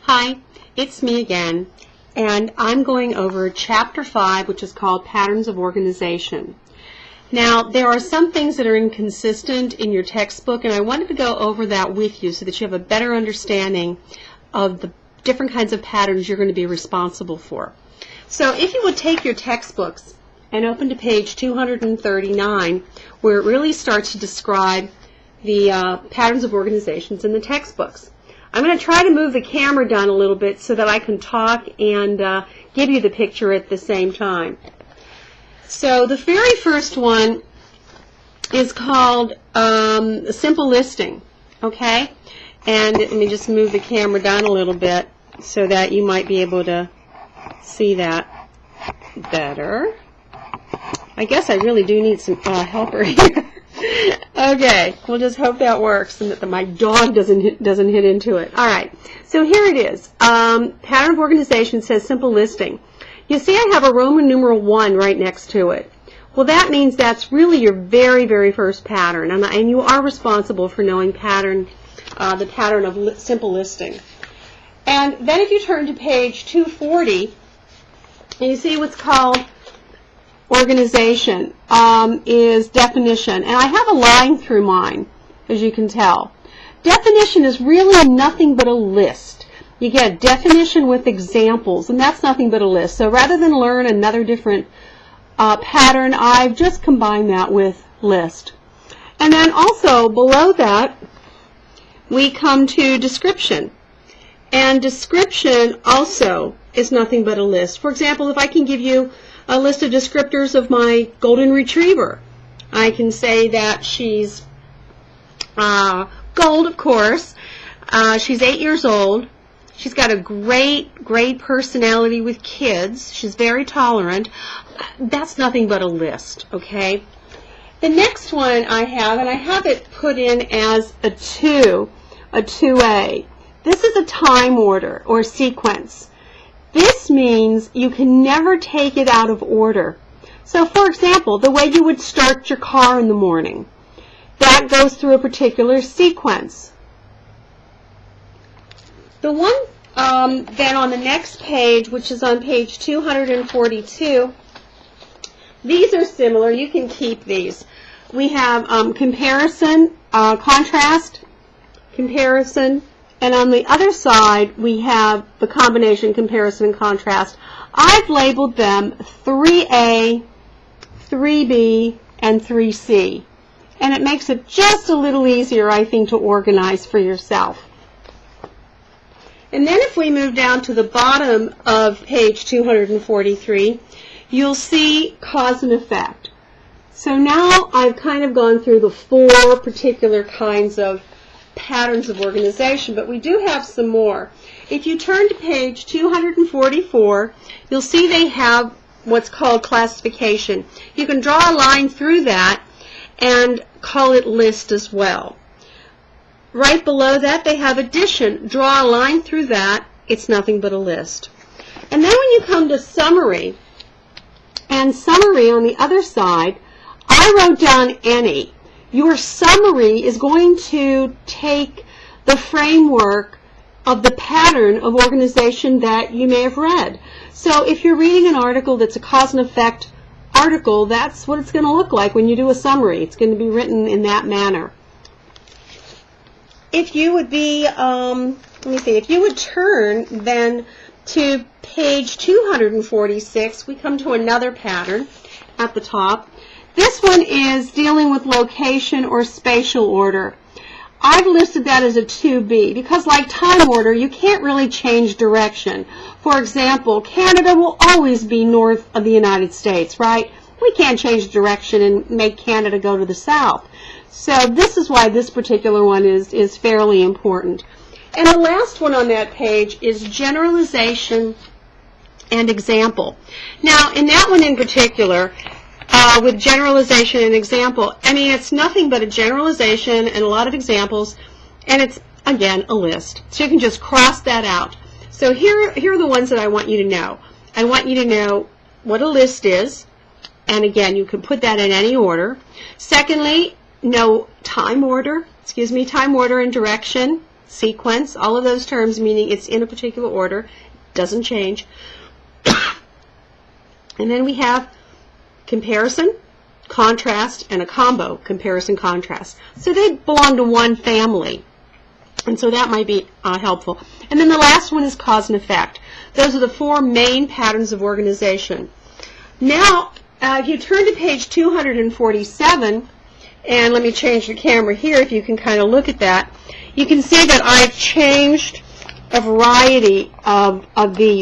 Hi, it's me again, and I'm going over Chapter 5, which is called Patterns of Organization. Now, there are some things that are inconsistent in your textbook, and I wanted to go over that with you so that you have a better understanding of the different kinds of patterns you're going to be responsible for. So if you would take your textbooks and open to page 239, where it really starts to describe the patterns of organizations in the textbooks. I'm going to try to move the camera down a little bit so that I can talk and give you the picture at the same time. So the very first one is called simple listing, okay? And let me just move the camera down a little bit so that you might be able to see that better. I guess I really do need some helper here. Okay, we'll just hope that works and that my dog doesn't hit into it. All right, so here it is. Pattern of organization says simple listing. You see I have a Roman numeral 1 right next to it. Well, that means that's really your very, very first pattern, and you are responsible for knowing the pattern of simple listing. And then if you turn to page 240, and you see what's called organization is definition. And I have a line through mine, as you can tell. Definition is really nothing but a list. You get definition with examples, and that's nothing but a list. So rather than learn another different pattern, I've just combined that with list. And then also below that, we come to description. And description also is nothing but a list. For example, if I can give you a list of descriptors of my golden retriever, I can say that she's gold, of course. She's 8 years old. She's got a great personality with kids. She's very tolerant. That's nothing but a list, okay? The next one I have, and I have it put in as a 2A. This is a time order or sequence. This means you can never take it out of order. So, for example, the way you would start your car in the morning, that goes through a particular sequence. The one then on the next page, which is on page 242, these are similar. You can keep these. We have comparison, contrast, comparison, and on the other side, we have the combination, comparison, and contrast. I've labeled them 3A, 3B, and 3C. And it makes it just a little easier, I think, to organize for yourself. And then if we move down to the bottom of page 243, you'll see cause and effect. So now I've kind of gone through the 4 particular kinds of patterns of organization, but we do have some more. If you turn to page 244, you'll see they have what's called classification. You can draw a line through that and call it list as well. Right below that, they have addition. Draw a line through that. It's nothing but a list. And then when you come to summary, and summary on the other side, I wrote down any. Your summary is going to take the framework of the pattern of organization that you may have read. So if you're reading an article that's a cause and effect article, that's what it's going to look like when you do a summary. It's going to be written in that manner. If you would be, if you would turn then to page 246, we come to another pattern at the top. This one is dealing with location or spatial order. I've listed that as a 2B because, like time order, you can't really change direction. For example, Canada will always be north of the United States, right? We can't change direction and make Canada go to the south. So this is why this particular one is fairly important. And the last one on that page is generalization and example. Now, in that one in particular, with generalization and example, I mean, it's nothing but a generalization and a lot of examples, and it's, again, a list. So you can just cross that out. So here are the ones that I want you to know. I want you to know what a list is, and again, you can put that in any order. Secondly, know time order and direction. sequence, all of those terms meaning it's in a particular order, doesn't change. And then we have comparison, contrast, and a combo, comparison, contrast. So they belong to one family. And so that might be helpful. And then the last one is cause and effect. Those are the four main patterns of organization. Now, if you turn to page 247, and let me change the camera here if you can kind of look at that, you can see that I've changed a variety of these.